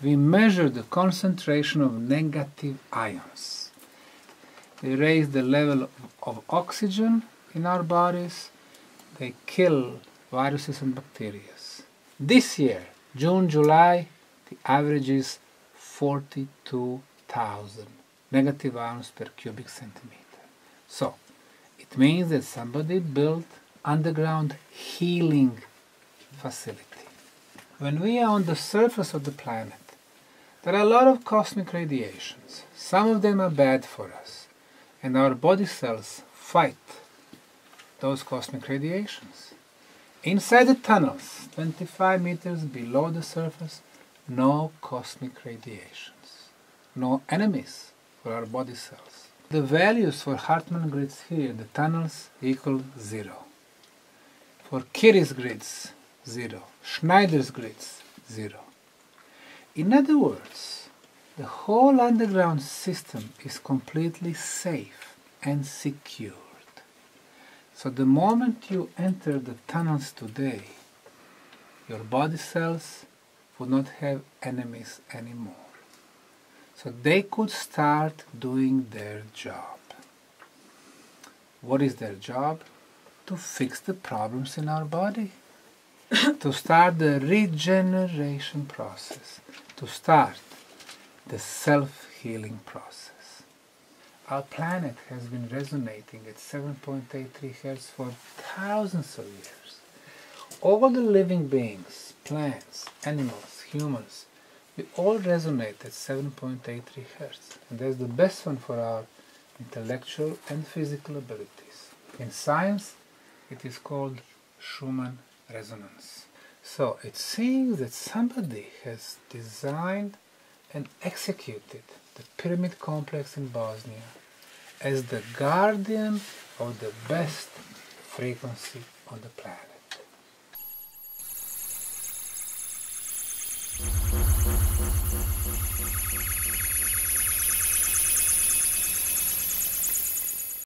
we measure the concentration of negative ions. They raise the level of oxygen in our bodies. They kill viruses and bacteria. This year, June, July, the average is 42,000 negative ions per cubic centimeter. So, it means that somebody built underground healing facility. When we are on the surface of the planet, there are a lot of cosmic radiations. Some of them are bad for us, and our body cells fight those cosmic radiations. Inside the tunnels, 25 meters below the surface, no cosmic radiations, no enemies for our body cells. The values for Hartmann grids here in the tunnels equal 0. For Curie's grids, 0. Schneider's grids, 0. In other words, the whole underground system is completely safe and secure. So the moment you enter the tunnels today, your body cells would not have enemies anymore. So they could start doing their job. What is their job? To fix the problems in our body. To start the regeneration process. To start the self-healing process. Our planet has been resonating at 7.83 Hz for thousands of years. All the living beings, plants, animals, humans, we all resonate at 7.83 Hz. And that's the best one for our intellectual and physical abilities. In science, it is called Schumann resonance. So it seems that somebody has designed and executed the pyramid complex in Bosnia as the guardian of the best frequency on the planet.